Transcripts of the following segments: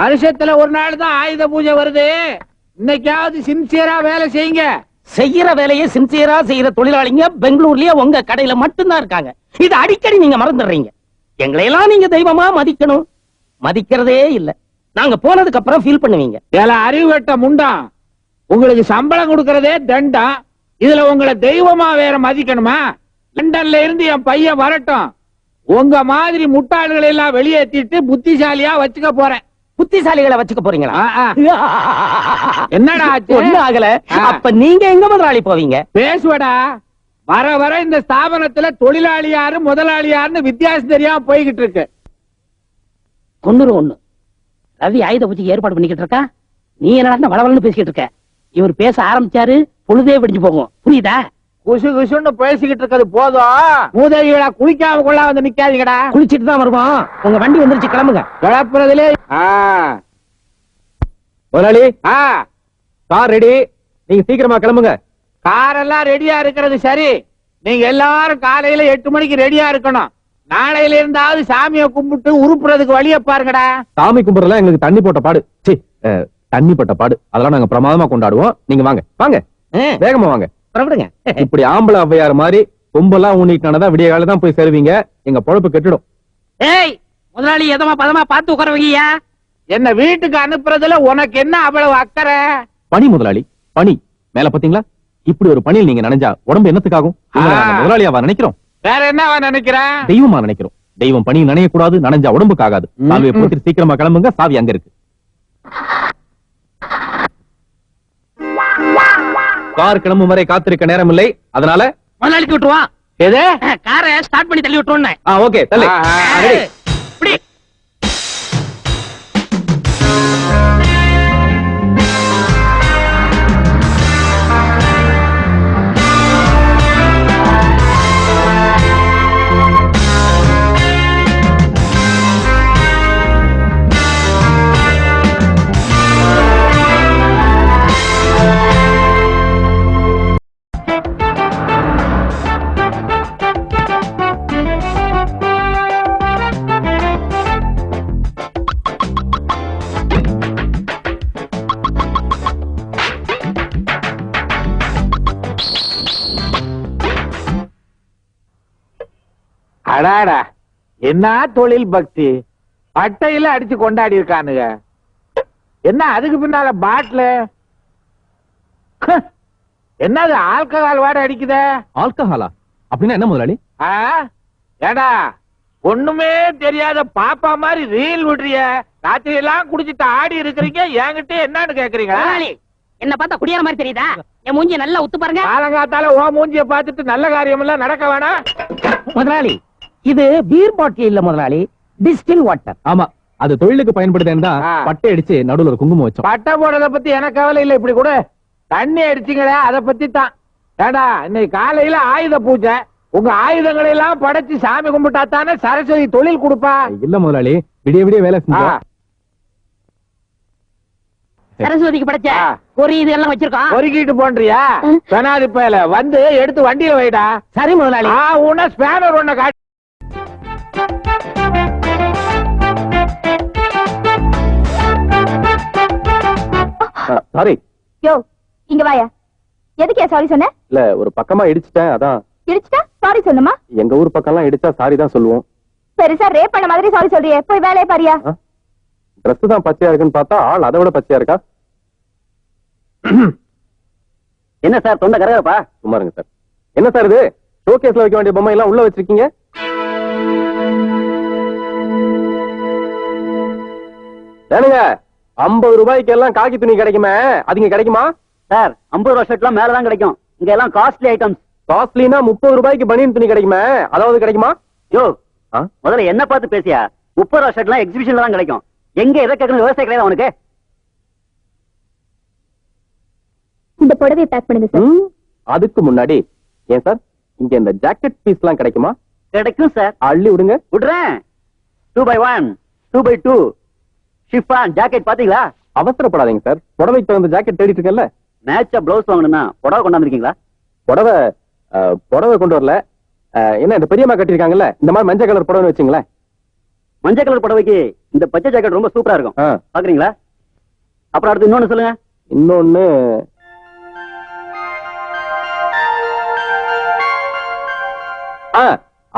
வருஷத்துல ஒரு நாள் தான் ஆயுத பூஜை வருது. இன்னைக்காவது சின்சியரா வேலை செய்யுங்க. செய்யற வேலையை சின்சியரா செய்யற தொழிலாளிங்க பெங்களூர்லயே உங்க கடையில மட்டும்தான் இருக்காங்க. இது அடிக்கடி நீங்க மறந்துடுறீங்க. எங்களையெல்லாம் நீங்க தெய்வமா மதிக்கணும். மதிக்கிறதே இல்ல. நாங்க போனதுக்கு அப்புறம் ஃபீல் பண்ணுவீங்க. அறிவு வெட்ட முண்டா, உங்களுக்கு சம்பளம் கொடுக்கறதே தண்டம். இதுல உங்களை தெய்வமா வேற மதிக்கணுமா? லண்டன்ல இருந்து என் பையன் வரட்டும். உங்க மாதிரி முட்டாள்களை எல்லாம் வெளியேற்றிட்டு புத்திசாலியா வச்சுக்க போறேன். புத்திசாலிகளை வச்சுக்க போறீங்களா? என்னடா ஒண்ணு ஆகல. அப்ப நீங்க எங்க முதலாளி போவீங்க? பேசுவடா. வர வர இந்த ஸ்தாபனத்துல தொழிலாளி யாரு முதலாளி யாருன்னு வித்தியாசம் தெரியாம போய்கிட்டு இருக்கு. ஒண்ணு ரவி ஆயுத பூஜைக்கு ஏற்பாடு பண்ணிக்கிட்டு இருக்கா. நீ என்ன வளவலன்னு பேசிக்கிட்டு இருக்க. இவர் பேச ஆரம்பிச்சாரு பொழுதே விடிஞ்சு போகும். புரியுதா? குசு குசுன்னு பேசிக்கிட்டு இருக்கிறது போதும். மூதேவிகளா குளிக்காம கொள்ள வந்து நிக்காதீங்கடா. குளிச்சிட்டு தான் வருவோம். உங்க வண்டி வந்துருச்சு, கிளம்புங்க. கிளப்புறதுலே முதலாளி கார் ரெடி. நீங்க சீக்கிரமா கிளம்புங்க. கார் எல்லாம் ரெடியா இருக்கிறது சரி. நீங்க எல்லாரும் காலையில 8 மணிக்கு ரெடியா இருக்கணும். நாளையில இருந்தாவது சாமியை கும்பிட்டு உருப்புறதுக்கு வழிய பாருங்கடா. சாமி கும்பிடுறதுலாம் எங்களுக்கு தண்ணி போட்ட பாடு. தண்ணி போட்ட பாடு அதெல்லாம் நாங்க பிரமாதமா கொண்டாடுவோம். நீங்க வாங்க வாங்க, வேகமா வாங்க. இப்படி ஆம்பளை ஔவையார் மாதிரி கும்பெல்லாம் ஊனிட்டானதான் விடிய கால தான் போய் சேருவீங்க. எங்க பொழப்பு கெட்டுடும். ஏய் முதலாளி, எதமா பதமா பார்த்து உட்காருவீங்க. என்ன வீட்டுக்கு அனுப்புறதுல உனக்கு என்ன அவ்வளவு அக்கறை? பனி முதலாளி, பனி மேல பாத்தீங்களா? இப்படி ஒரு பணியில் நீங்க நினைஞ்சா உடம்பு என்னத்துக்காகும்? முதலாளியாவா நினைக்கிறோம்? வேற என்னவா நினைக்கிறேன்? தெய்வமா நினைக்கிறோம். தெய்வம் பணி நனைய கூடாது, நனைஞ்சா உடம்புக்கு ஆகாது. சாவியை போட்டு சீக்கிரமா கிளம்புங்க. சாவி அங்க இருக்கு. கார் கிளம்பும் வரை காத்திருக்க நேரம் இல்லை. அதனால முதலாளிக்கு விட்டுருவான். எது? காரை ஸ்டார்ட் பண்ணி தள்ளி விட்டுருவோம். ஓகே தள்ளி. அடாடா, என்ன தொழில் பக்தி! பட்டையில அடிச்சு கொண்டாடி இருக்கானுங்க. என்ன அதுக்கு பின்னால பாட்டில்? என்னது ஆல்கஹால் வாட அடிக்குத? ஆல்கஹாலா? அப்படின்னா என்ன முதலாளி? ஏடா ஒண்ணுமே தெரியாத பாப்பா மாதிரி ரீல் விடுறிய. ராத்திரி எல்லாம் குடிச்சிட்டு ஆடி இருக்கிறீங்க. என்கிட்ட என்னன்னு கேக்குறீங்க? என்ன பார்த்தா குடியார மாதிரி தெரியுதா? என் மூஞ்சி நல்லா உத்து பாருங்க. காலங்காத்தால ஓ மூஞ்சிய பார்த்துட்டு நல்ல காரியம் எல்லாம் நடக்க வேணாம். முதலாளி, இது பீர் பாட்டில் இல்ல முதலாளி, டிஸ்டில் வாட்டர். ஆமா, அது தொழிலுக்கு பயன்படுதேன் தான் பட்டை அடிச்சு நடுவுல ஒரு குங்குமம் வச்சோம். பட்டை போடுறத பத்தி எனக்கு கவலை இல்ல. இப்படி கூட தண்ணி அடிச்சிங்களே அத பத்தி தான். ஏடா இன்னைக்கு காலையில ஆயுத பூஜை. உங்க ஆயுதங்களை எல்லாம் படைச்சு சாமி கும்பிட்டா தானே சரஸ்வதி தொழில் கொடுப்பா. இல்ல முதலாளி, விடிய விடிய வேலை செஞ்சோம். சரஸ்வதிக்கு படைச்ச ஒரு இது எல்லாம் வச்சிருக்கோம். பொறுக்கிட்டு போன்றியா? பெனாதி பயல வந்து எடுத்து வண்டியில வைடா. சரி முதலாளி. உன்ன ஸ்பேனர் ஒண்ணு காட்டு. சாரி. யோ இங்க வாயா. எதுக்கு சாரி சொன்ன? இல்ல ஒரு பக்கமா இடிச்சிட்டேன், அதான். இடிச்சிட்டா சாரி சொல்லுமா? எங்க ஊர் பக்கம்லாம் இடிச்சா சாரி தான் சொல்லுவோம். பெருசா ரேப் பண்ண மாதிரி சாரி சொல்றியே, போய் வேலையை பாரியா. ட்ரெஸ் தான் பச்சையா இருக்குன்னு பார்த்தா ஆள் அதை விட பச்சையா இருக்கா. என்ன சார் தொண்டை கரகரப்பா? சும்மா இருங்க சார். என்ன சார் இது? ஷோகேஸ்ல வைக்க வேண்டிய பொம்மை எல்லாம் உள்ள வச்சிருக்கீங்க. ஏனுங்க 50 ரூபாய்க்கு எல்லாம் காக்கி துணி கிடைக்குமே, அதுங்க கிடைக்குமா? சார் 50 ரூபாய் ஷர்ட்லாம் மேலதான் கிடைக்கும். இங்க எல்லாம் காஸ்ட்லி ஐட்டம்ஸ். காஸ்ட்லினா 30 ரூபாய்க்கு பனியன் துணி கிடைக்குமே, அதாவது கிடைக்குமா? யோ முதல்ல என்ன பார்த்து பேசியா? 30 ரூபாய் ஷர்ட்லாம் எக்ஸிபிஷன்ல தான் கிடைக்கும். எங்க எதை கேட்கணும் விவசாய கிடையாது உனக்கு. இந்த புடவை பேக் பண்ணுங்க சார். அதுக்கு முன்னாடி ஏன் சார் இங்க இந்த ஜாக்கெட் பீஸ் எல்லாம் கிடைக்குமா? கிடைக்கும் சார். அள்ளி விடுங்க. விடுறேன். 2x1 2x2 ஷிஃபான் ஜாக்கெட் பாத்தீங்களா? அவசரப்படாதீங்க சார், புடவைக்கு தகுந்த ஜாக்கெட் தேடிட்டு இருக்கேன்ல. மேட்சா பிளவுஸ் வாங்கணும்னா புடவை கொண்டாந்துருக்கீங்களா? புடவை கொண்டு வரல. என்ன இந்த பெரியம்மா கட்டிருக்காங்கல்ல, இந்த மாதிரி மஞ்சள் கலர் புடவை வச்சுங்களேன். மஞ்சள் கலர் புடவைக்கு இந்த பச்சை ஜாக்கெட் ரொம்ப சூப்பரா இருக்கும். பாக்குறீங்களா? அப்புறம் அடுத்து இன்னொன்னு சொல்லுங்க. இன்னொன்னு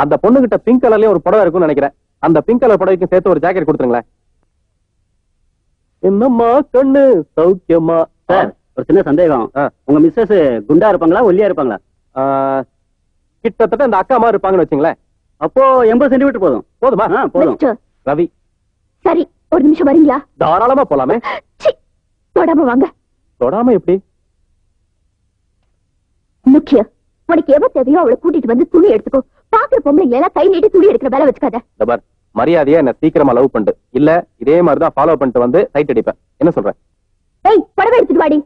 அந்த பொண்ணு கிட்ட பிங்க் கலர்லயே ஒரு புடவை இருக்கும்னு நினைக்கிறேன். அந்த பிங்க் கலர் புடவைக்கு சேர்த்து ஒரு ஜாக்கெட் கொடுத்துருங்களேன். என்னம்மா கண்ணு சௌக்கியமா? சார், ஒரு சின்ன சந்தேகம். உங்க மிஸ்ஸஸ் குண்டா இருப்பாங்களா ஒல்லியா இருப்பாங்களா? கிட்டத்தட்ட இந்த அக்கா மாதிரி இருப்பாங்கன்னு வச்சுங்களேன். அப்போ 80 சென்டிமீட்டர் போதும். போதுமா? போதும். மிஸ்டர், ரவி, சரி ஒரு நிமிஷம் வரீங்களா? தாராளமா போலாமே. சீ, தொடாம வாங்க. தொடாம எப்படி? முக்கிய உனக்கு எவ்வளவு தேவையோ அவளை கூட்டிட்டு வந்து துணி எடுத்துக்கோ. பாக்குற பொம்பளைங்க எல்லாம் கை நீட்டி துணி எடுக்கிற வேலை வச்சுக்காத. தபார், மரியாதையா என்ன சீக்கிரமா லவ் பண்ணிட்டு, இல்ல இதே மாதிரிதான் ஃபாலோ பண்ணிட்டு வந்து சைட் அடிப்பேன். என்ன சொல்றேன்? ஏய், புடவை எடுத்துட்டு வாடி.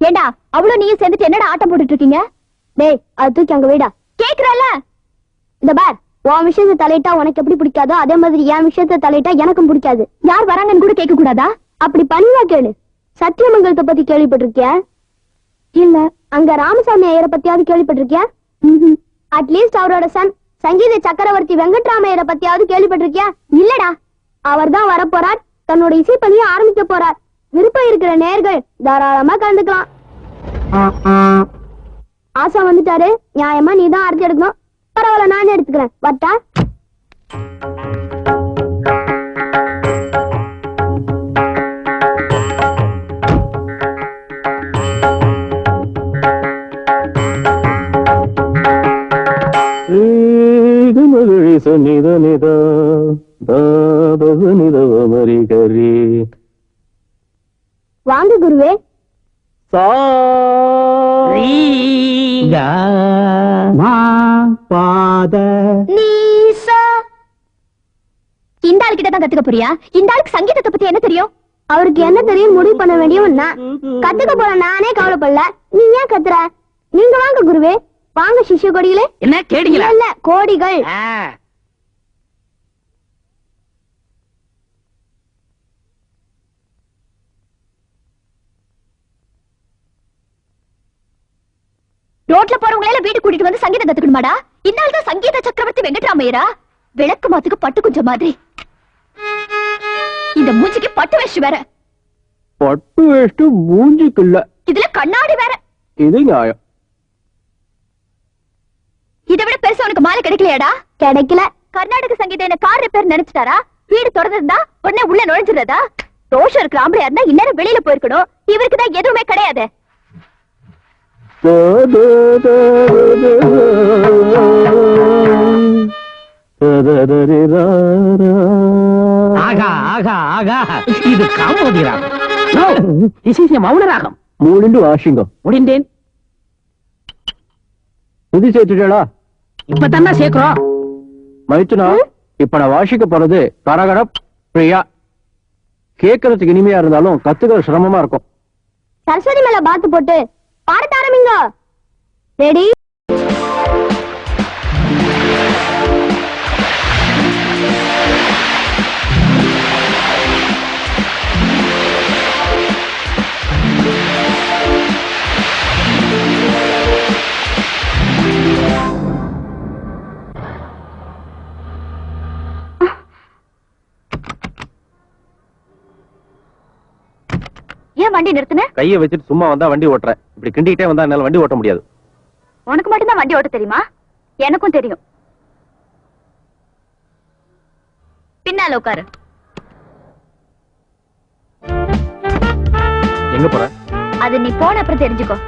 ஏண்டா அவ்வளவு நீயும் சேர்ந்துட்டு என்னடா ஆட்டம் போட்டுட்டு இருக்கீங்க? டேய், அது தூக்கி அங்க வைடா. கேக்குறல்ல? இந்த பார், உன் விஷயத்தை தலையிட்டா உனக்கு எப்படி பிடிக்காதோ அதே மாதிரி என் விஷயத்தை தலையிட்டா எனக்கும் பிடிக்காது. யார் வராங்கன்னு கூட கேட்க கூடாதா? அப்படி பணிவா கேளு. சத்தியமங்கலத்தை பத்தி கேள்விப்பட்டிருக்கியா? இல்ல. அங்க ராமசாமி ஐயரை பத்தியாவது கேள்விப்பட்டிருக்கியா? அட்லீஸ்ட் அவரோட சன் சங்கீத சக்கரவர்த்தி வெங்கட்ராமையரை பத்தியாவது கேள்விப்பட்டிருக்கியா? இல்லடா. அவர் தான் வரப்போறார், தன்னோட இசைப்பதியை ஆரம்பிக்க போறார். விருப்பம் இருக்கிற நேர்கள் தாராளமா கலந்துக்கலாம். ஆசா வந்துட்டாரு, நியாயமா நீ தான் ஆர்த்தி எடுக்கணும். பரவாயில்ல, நானே எடுத்துக்கிறேன். வட்டா? வாங்க குருவே. இந்த ஆள் கிட்ட தான் கத்துக்க போறியா? இந்த ஆளுக்கு சங்கீதத்தை பத்தி என்ன தெரியும்? அவருக்கு என்ன தெரியும் முடிவு பண்ண வேண்டியவன் நான். கத்துக்க போற நானே கவலைப்படல, நீ ஏன் கத்துற? நீங்க வாங்க குருவே, வாங்க சிஷ்ய கொடிகளே. என்ன கேடிங்களா? இல்ல, கோடிகள். ரோட்ல போறவங்கள வீட்டு கூட்டிட்டு வந்து சங்கீதம் கத்துக்கணுமாடா? இந்நாள் தான் சங்கீத சக்கரவர்த்தி வெங்கட்ராமையரா? விளக்கு மாத்துக்கு பட்டு குஞ்ச மாதிரி. இந்த மூஞ்சிக்கு பட்டு வேஷ்டி வேற. பட்டு வேஷ்டி மூஞ்சிக்கு இல்ல, இதுல கண்ணாடி வேற. இது நியாயம். இதை விட பெருசா உனக்கு மாலை கிடைக்கலையாடா? கிடைக்கல. கர்நாடக சங்கீதம் என்ன கார் ரிப்பேர் நினைச்சிட்டாரா? வீடு திறந்திருந்தா உடனே உள்ள நுழைஞ்சிருந்தா? ரோஷம் இருக்கிற ஆம்பளையா இருந்தா இந்நேரம் வெளியில போயிருக்கணும். இவருக்கு தான் எதுவுமே கிடையாது. ஆகா ஆகா ஆகா, இது காம்போதி ராகம். No, this is a மௌன ராகம். மூடிண்டு வாஷிங்கோ. முடிந்தேன். புது சேர்த்துட்டா? இப்பதானே சேர்க்கிறோம். மைத்துனா, இப்ப நான் வாசிக்க போறது கரகர பிரியா. கேட்கறதுக்கு இனிமையா இருந்தாலும் கத்துக்கிற சிரமமா இருக்கும். சரஸ்வதி மேல பாத்து போட்டு பாடத்த ஆரம்பிங்க. ரெடி? ஏன் வண்டி நிறுத்துன? கையை வச்சுட்டு சும்மா வந்தா வண்டி ஓட்டுற. இப்படி கிண்டிக்கிட்டே வந்தா என்னால வண்டி ஓட்ட முடியாது. உனக்கு மட்டும் தான் வண்டி ஓட்ட தெரியுமா? எனக்கும் தெரியும். பின்னால உட்காரு. எங்க போற? அது நீ போன அப்புறம் தெரிஞ்சுக்கோ.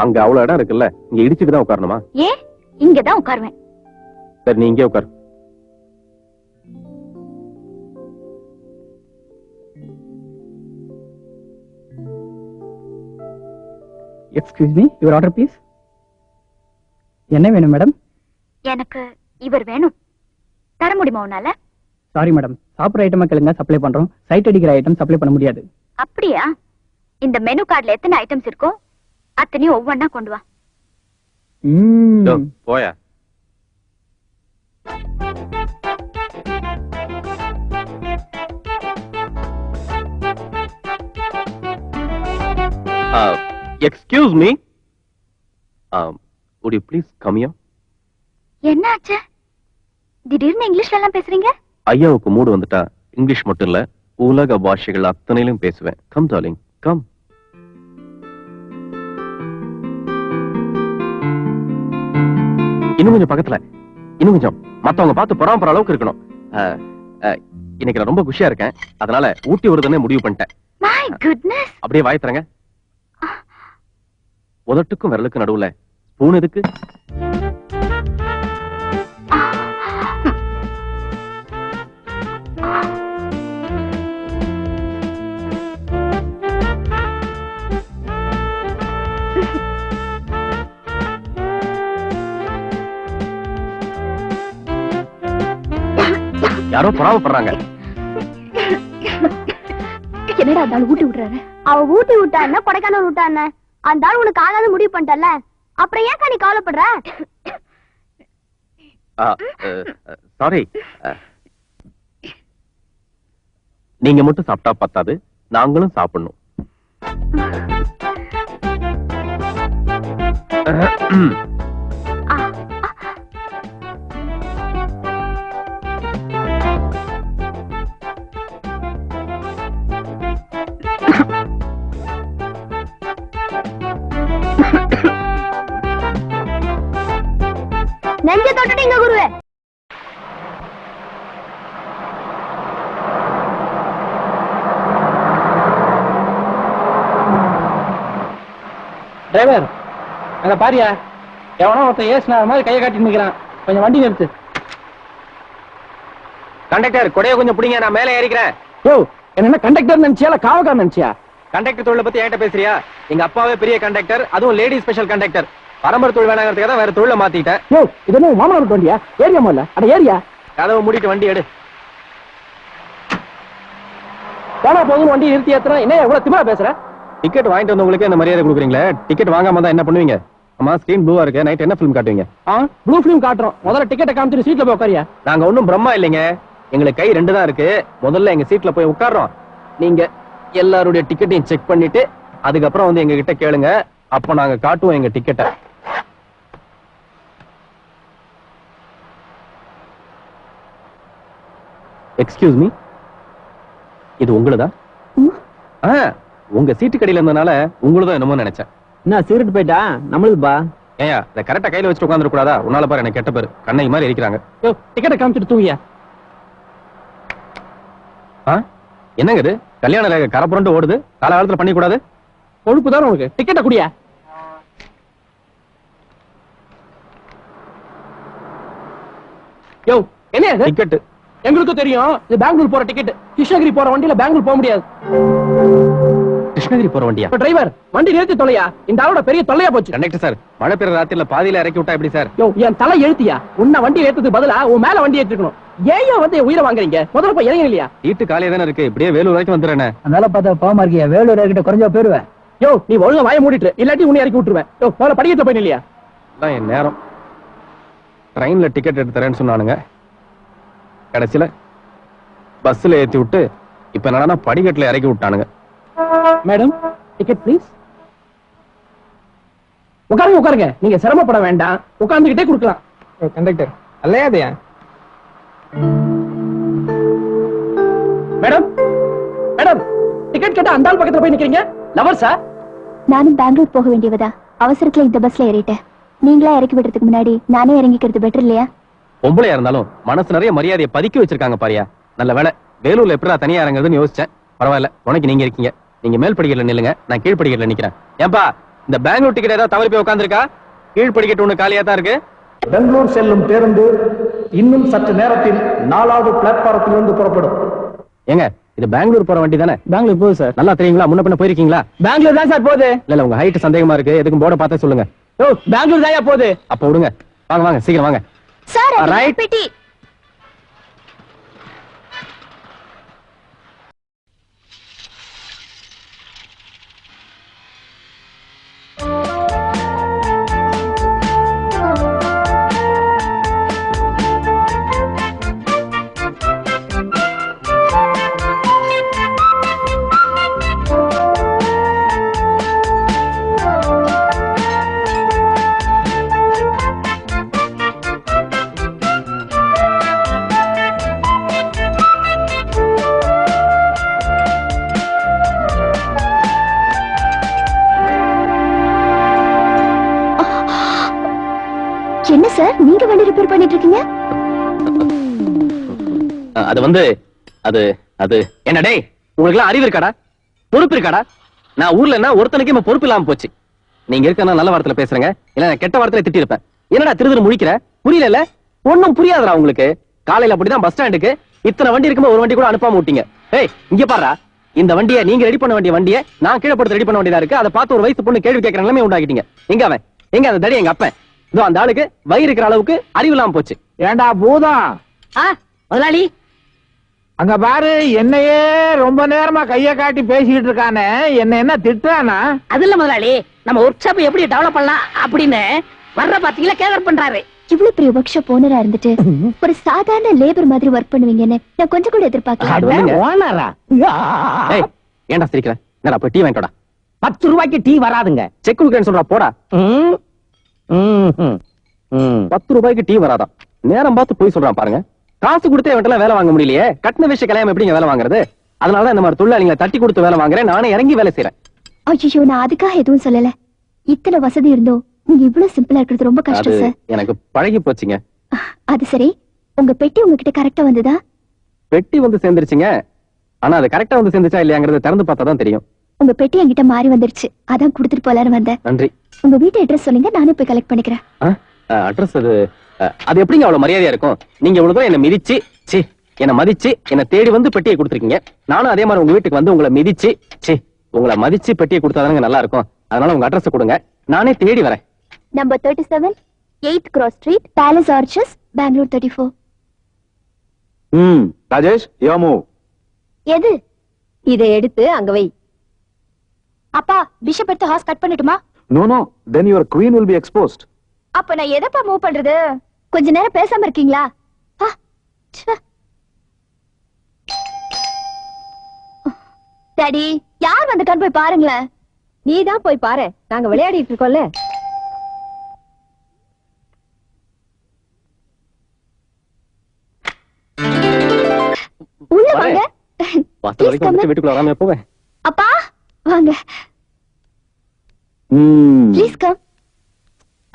அங்க அவ்வளவு இடம் இருக்குல்ல, இங்க இடிச்சுட்டு தான் உட்காரணுமா? ஏன்? இங்கதான் உட்காருவேன். சரி, நீ இங்கே உட்காரு. Excuse me, your order please. என்ன வேணும் மேடம்? எனக்கு இவர் வேணும். தர முடியுமா உன்னால? சாரி மேடம், சாப்பிட்ற ஐட்டமா கேளுங்க, சப்ளை பண்றோம். சைட் அடிக்கிற ஐட்டம் சப்ளை பண்ண முடியாது. அப்படியா? இந்த மெனு கார்டுல எத்தனை ஐட்டம்ஸ் இருக்கோ அத்தனையும் ஒவ்வொன்னா கொண்டு வா. போயா. Excuse me, would you please come here? என்னாச்சு? திடீர்னு இங்கிலீஷ்ல எல்லாம் பேசுறீங்க? ஐயாவுக்கு மூடு வந்துட்டா இங்கிலீஷ் மட்டும் இல்ல உலக பாஷைகள் அத்தனையிலும் பேசுவேன். Come darling, come. இன்னும் கொஞ்சம் பக்கத்துல, இன்னும் கொஞ்சம் மத்தவங்க பார்த்து பொறாமப்படுற அளவுக்கு இருக்கணும். இன்னைக்கு நான் ரொம்ப குஷியா இருக்கேன், அதனால ஊட்டி வருதுன்னு முடிவு பண்ணிட்டேன். My goodness. அப்படியே வாய் தரங்க. உதட்டுக்கும் விரலுக்கு நடுவுல ஸ்பூன் எதுக்கு? யாரோ பொறாமப்படுறாங்க. என்னடா அந்த ஆள் ஊட்டி விடுறாரு? அவ ஊட்டி விட்டா என்ன, கொடைக்கானல் விட்டா என்ன, அந்த ஆள் உனக்கு ஆகாத முடிவு பண்ணிட்டல, அப்புறம் ஏன் நீ கவலைப்படுற? சாரி, நீங்க மட்டும் சாப்பிட்டா பத்தாது, நாங்களும் சாப்பிடணும். நெஞ்ச தொட்டுட்டீங்க குருவே. டிரைவர், அங்க பாரியா, எவனோ ஒருத்தன் ஏசுன மாதிரி கையை காட்டி நிக்கிறான். கொஞ்சம் வண்டி நிறுத்து. கண்டக்டர், கொடையை கொஞ்சம் பிடிங்க, நான் மேலே ஏறிக்கிறேன். யோ, என்ன கண்டக்டர் நினைச்சியா இல்ல காவக்காரன் நினைச்சியா? கண்டக்டர் தொழிலை பத்தி என்கிட்ட பேசுறியா? எங்க அப்பாவே பெரிய கண்டக்டர், அதுவும் லேடி ஸ்பெஷல் கண்டக்டர். பரம்பரை தொழில் வேணாங்கிறதுக்காக தான் வேற தொழிலை மாத்திட்டேன். யோ, இது என்ன மாமனார் வண்டியா? ஏரியா முதல்ல, அட ஏரியா. கதவை மூடிட்டு வண்டி எடு. போனா போதும் வண்டி நிறுத்தி ஏத்துறா. என்ன எவ்வளவு திமிரா பேசுற? டிக்கெட் வாங்கிட்டு வந்தவங்களுக்கு இந்த மரியாதை கொடுக்குறீங்களே, டிக்கெட் வாங்காம தான் என்ன பண்ணுவீங்க? அம்மா, ஸ்கிரீன் ப்ளூவா இருக்கு, நைட் என்ன ஃபிலிம் காட்டுவீங்க? ப்ளூ ஃபிலிம் காட்டுறோம். முதல்ல டிக்கெட்டை காமிச்சிட்டு சீட்ல போய் உட்காரியா. நாங்க ஒண்ணும் பிரம்மா இல்லைங்க, எங்களுக்கு கை ரெண்டு தான் இருக்கு. முதல்ல எங்க சீட்ல போய் உட்கார்றோம், நீங்க எல்லாருடைய டிக்கெட்டையும் செக் பண்ணிட்டு அதுக்கப்புறம் வந்து எங்க கிட்ட கேளுங்க, அப்ப நாங்க காட்டுவோம் எங்க டிக்கெட்டை. எக்ஸ்கியூஸ் மீ, இது உங்களுதா? உங்க சீட்டு கடையில இருந்தனால உங்களுதான் என்னமோ நினைச்சேன். என்ன சீரட் போயிட்டா? நம்மளுக்குப்பா. ஏயா, இதை கரெக்டா கையில வச்சுட்டு உட்கார்ந்து கூடாதா? உன்னால பாரு எனக்கு கெட்ட பேரு, கண்ணை மாதிரி இருக்கிறாங்க. யோ, டிக்கெட்டை காமிச்சிட்டு தூங்கியா. என்னங்க இது? கல்யாண ரேகை கரப்புரண்டு ஓடுது, காலகாலத்துல பண்ணி கூடாது. கொழுப்பு தான் உனக்கு. டிக்கெட்டை குடியா. யோ, என்ன டிக்கெட்? எங்களுக்கும் தெரியும், இது பெங்களூர் போற டிக்கெட். கிருஷ்ணகிரி போற வண்டியில பெங்களூர் போக முடியாது. கிருஷ்ணகிரி போற வண்டியா? டிரைவர், வண்டி நிறுத்தி தொலையா. இந்த ஆளோட பெரிய தொல்லையா போச்சு. கண்டக்டர் சார், மழை பெய்ற ராத்திரில பாதியில இறக்கி விட்டா எப்படி சார்? யோ, என் தலை எழுத்தியா. உன்ன வண்டி ஏத்துறது பதிலா உன் மேல வண்டி ஏற்றிருக்கணும். ஏன் வந்து உயிரை வாங்குறீங்க? முதல்ல போய் இறங்க இல்லையா? வீட்டு காலையே தானே இருக்கு, இப்படியே வேலூர் வரைக்கும் வந்துடுறேன். அதனால பார்த்தா பாவமா இருக்கியா. வேலூர் கிட்ட குறைஞ்சா போயிருவேன். யோ, நீ ஒழுங்கா வாய மூடிட்டு, இல்லாட்டி உன்னை இறக்கி விட்டுருவேன். யோ, முதல்ல படிக்கத்துல போய் இல்லையா? அதான் என் நேரம். ட்ரெயின்ல டிக்கெட் எடுத்து தரேன்னு சொன்னானுங்க, கடைசியில பஸ்ல ஏத்தி விட்டு இப்ப என்னன்னா படிக்கட்டுல இறக்கி விட்டானுங்க. Madam, ticket please. உட்காருங்க உட்காருங்க, நீங்க சிரமப்பட வேண்டாம், உட்கார்ந்துகிட்டே கொடுக்கலாம். கண்டக்டர் அல்லையாதையா? மேடம், மேடம், டிக்கெட் கேட்டா அந்த ஆள் பக்கத்துல போய் நிக்கிறீங்க. லவர் சார், நானும் பெங்களூர் போக வேண்டியவதா, அவசரத்துல இந்த பஸ்ல ஏறிட்டேன். நீங்களா இறக்கி விடுறதுக்கு முன்னாடி நானே இறங்கிக்கிறது பெட்டர் இல்லையா? பொம்பளையா இருந்தாலும் மனசு நிறைய மரியாதையை பதுக்கி வச்சிருக்காங்க பாரியா. நல்ல வேலை, வேலூர்ல எப்படா தனியா இறங்குறதுன்னு யோசிச்சேன். பரவாயில்ல, உனக்கு நீங்க இருக்கீங்க. நீங்க மேல் படிக்கட்டுல நில்லுங்க, நான் கீழ் படிக்கட்டுல நிக்கிறேன். ஏன்பா, இந்த பெங்களூர் டிக்கெட் ஏதாவது தவறி போய் உட்காந்துருக்கா? கீழ் படிக்கட்டு ஒண்ணு காலியா தான் இருக்கு. பெங்களூர் செல்லும் பேருந்து இன்னும் சற்று நேரத்தில் 4வது பிளாட்பாரத்திலிருந்து புறப்படும். ஏங்க, இது பெங்களூர் போற வண்டி தானே? பெங்களூர் போகுது சார். நல்லா தெரியுங்களா? முன்ன பின்ன போயிருக்கீங்களா? பெங்களூர் தான் சார் போகுது. இல்ல உங்க ஹைட் சந்தேகமா இருக்கு, எதுக்கும் போர்டை பார்த்தே சொல்லுங்க. யோ பெங்களூர் தான் போகுது. அப்ப விடுங்க, வாங்க வாங்க சீக்கிரம் வாங்க. Sir Right. பெட்டி. என்ன சார் நீங்க வண்டி ரிப்பேர் பண்ணிட்டு இருக்கீங்க? அது வந்து அது அது என்ன டேய், உங்களுக்கு எல்லாம் அறிவு இருக்காடா? பொறுப்பு இருக்காடா? நான் ஊர்ல என்ன ஒருத்தனுக்கு பொறுப்பு இல்லாம போச்சு. நீங்க இருக்க நல்ல வார்த்தையில பேசுறேங்க, இல்ல நான் கெட்ட வார்த்தையில திட்டி இருப்பேன். என்னடா திருதிரு முழிக்கிற? புரியல? ஒண்ணும் புரியாதுடா உங்களுக்கு. காலையில அப்படிதான் பஸ் ஸ்டாண்டுக்கு இத்தனை வண்டி இருக்கும்போது ஒரு வண்டி கூட அனுப்பாம விட்டீங்க. ஏய் இங்க பாருடா, இந்த வண்டியை நீங்க ரெடி பண்ண வேண்டிய வண்டியை நான் கீழே போட்டு ரெடி பண்ண வேண்டியதா இருக்கு. அதை பார்த்து ஒரு வயசு பொண்ணு கேள்வி கேட்கற நிலைமை உண்டாக்கிட்டீங்க. எங்க அவன்? எங்க அந்த தடி? எங்க அப்பன். இதோ அந்த ஆளுக்கு வயிறு இருக்கிற அளவுக்கு அறிவு இல்லாம போச்சு. ஏண்டா பூதம், முதலாளி அங்க பாரு, என்னையே ரொம்ப நேரமா கைய காட்டி பேசிக்கிட்டு இருக்கானே, என்ன திட்டானா? அது இல்ல முதலாளி, நம்ம ஒர்க் ஷாப் எப்படி டெவலப் பண்ணலாம் அப்படின்னு வர்ற பாத்தீங்களா கேதர் பண்றாரு. இவ்வளவு பெரிய ஒர்க் ஷாப் ஓனரா இருந்துட்டு ஒரு சாதாரண லேபர் மாதிரி ஒர்க் பண்ணுவீங்கன்னு நான் கொஞ்சம் கூட எதிர்பார்க்கல. ஓனரா? ஏய் ஏன்டா சிரிக்கிற? என்னடா போய் டீ வாங்கிட்டோடா. 10 ரூபாய்க்கு டீ வராதுங்க. செக் கொடுக்கறேன்னு சொல்றா, போடா. 10 ரூபாய்க்கு டீ வராதான். நேரம் பார்த்து போய் சொல்றான் பாருங்க. காசு கொடுத்தே இவன்ட்டெல்லாம் வேலை வாங்க முடியலையே. கட்டின விஷயம் கல்யாணம் எப்படிங்க வேலை வாங்குறது? அதனாலதான் இந்த மாதிரி தொழிலாளிகளை தட்டி கொடுத்து வேலை வாங்குறேன். நானே இறங்கி வேலை செய்யறேன். ஐயோ நான் அதுக்காக எதுவும் சொல்லல. இத்தனை வசதி இருந்தோம் நீங்க இவ்வளவு சிம்பிளா இருக்கிறது ரொம்ப அது கஷ்டம் சார். எனக்கு பழகி போச்சுங்க. அது சரி, உங்க பெட்டி உங்ககிட்ட கரெக்டா வந்ததா? பெட்டி வந்து சேர்ந்துருச்சுங்க. ஆனா அது கரெக்டா வந்து சேர்ந்துச்சா இல்லையாங்கிறத திறந்து பார்த்தா தான் தெரியும். உங்க பெட்டி என்கிட்ட மாறி வந்துருச்சு, அதான் கொடுத்துட்டு போலான்னு வந்தேன். நன்றி. உங்க வீட்டு அட்ரஸ் சொல்லுங்க, நானே போய் கலெக்ட் பண்ணிக்கிறேன். அட்ரஸ் அது எப்படிங்க அவ்வளவு மரியாதையா இருக்கும்? நீங்க இவ்வளவு தூரம் என்ன மிதிச்சு என்ன மதிச்சு என்ன தேடி வந்து பெட்டியை கொடுத்துருக்கீங்க. நானும் அதே மாதிரி உங்க வீட்டுக்கு வந்து உங்களை மிதிச்சு உங்களை மதிச்சு பெட்டியை கொடுத்தாதானுங்க நல்லா இருக்கும். அதனால உங்க அட்ரஸ் கொடுங்க, நானே தேடி வரேன். Number 37 8th Cross Street, Palace Arches, Bangalore 34. Rajesh யோமு. எது? இதை எடுத்து அங்க வை. அப்பா பிஷப் எடுத்து ஹாஸ் கட் பண்ணட்டுமா? No no, then your queen will be exposed. அப்ப நான் எதப்பா மூவ் பண்றது? கொஞ்ச நேரம் பேசாம இருக்கீங்களா? டாடி யார் வந்துட்டான்னு போய் பாருங்களேன். நீ தான் போய் பாரு, நாங்க விளையாடிட்டு இருக்கோம்ல. உள்ள வாங்க. வாஸ்து வரைக்கும் வந்து வீட்டுக்குள்ள வராம போவேன். அப்பா வாங்க. Please come.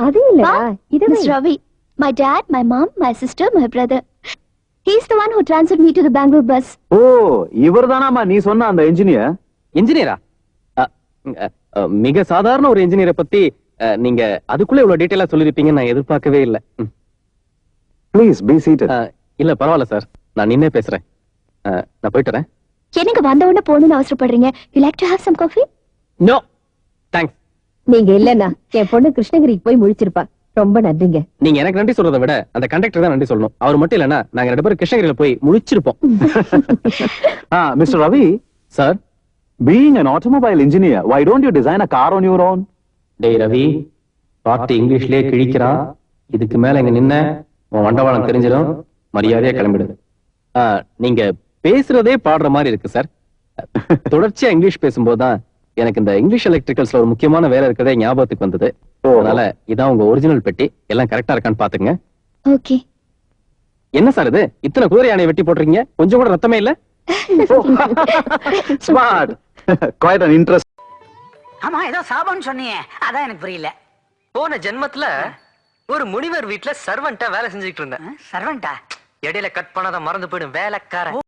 அது இல்ல, இது Miss Ravi. My dad, my mom, my sister, my brother. He's the one who transferred me to the Bangalore bus. ஓ இவர்தானாமா நீ சொன்ன அந்த இன்ஜினியர்? இன்ஜினியரா? மிக சாதாரண ஒரு இன்ஜினியரை பத்தி நீங்க அதுக்குள்ள இவ்வளவு டீடைலா சொல்லிருப்பீங்கன்னு நான் எதிர்பார்க்கவே இல்ல. Please be seated. இல்ல பரவாயில்ல சார், நான் நின்னே பேசுறேன். நான் போயிட்டு வரேன். எனக்கு வந்த உடனே போகணும்னு அவசரப்படுறீங்க. You like to have some coffee? No thanks. நீங்க இல்லன்னா என் பொண்ணு கிருஷ்ணகிரிக்கு போய் முழிச்சிருப்பா. ரொம்ப நன்றிங்க. நீங்க எனக்கு நன்றி சொல்றதை விட அந்த கண்டக்டர் தான் நன்றி சொல்லணும். அவர் மட்டும் இல்லன்னா நாங்க 2 பேரும் கிருஷ்ணகிரியில போய் முழிச்சிருப்போம். Mister Ravi sir, being an automobile engineer, why don't you design a car on your own? டேய் ரவி, பார்ட்டி இங்கிலீஷ்லயே கிழிக்கிறான். இதுக்கு மேல இங்க நின்ன உன் வண்டவாளம் தெரிஞ்சிடும். மரியாதையா கிளம்பிடுது. நீங்க பேசுறதே பாடுற மாதிரி இருக்கு சார். தொடர்ச்சியா இங்கிலீஷ் பேசும்போதுதான் எனக்கு இந்த இங்கிலீஷ் எலக்ட்ரிக்கல்ஸ்ல ஒரு முக்கியமான வேலை இருக்கதே ஞாபகத்துக்கு வந்தது. அதனால இதான் உங்க ஒரிஜினல் பெட்டி. எல்லாம் கரெக்டா இருக்கான்னு பாத்துங்க. ஓகே. என்ன சார் இது, இத்தனை குதிரை யானையை வெட்டி போட்டிருக்கீங்க, கொஞ்சம் கூட ரத்தமே இல்ல? Smart. Quite an interest. ஆமா ஏதோ சாபம்னு சொன்னீங்க, அதான் எனக்கு புரியல. போன ஜென்மத்துல ஒரு முனிவர் வீட்டுல சர்வெண்டா வேலை செஞ்சுட்டு இருந்தேன். சர்வெண்டா? இடையில கட் பண்ணாத மறந்து போயிடும் வேலைக்காரன்.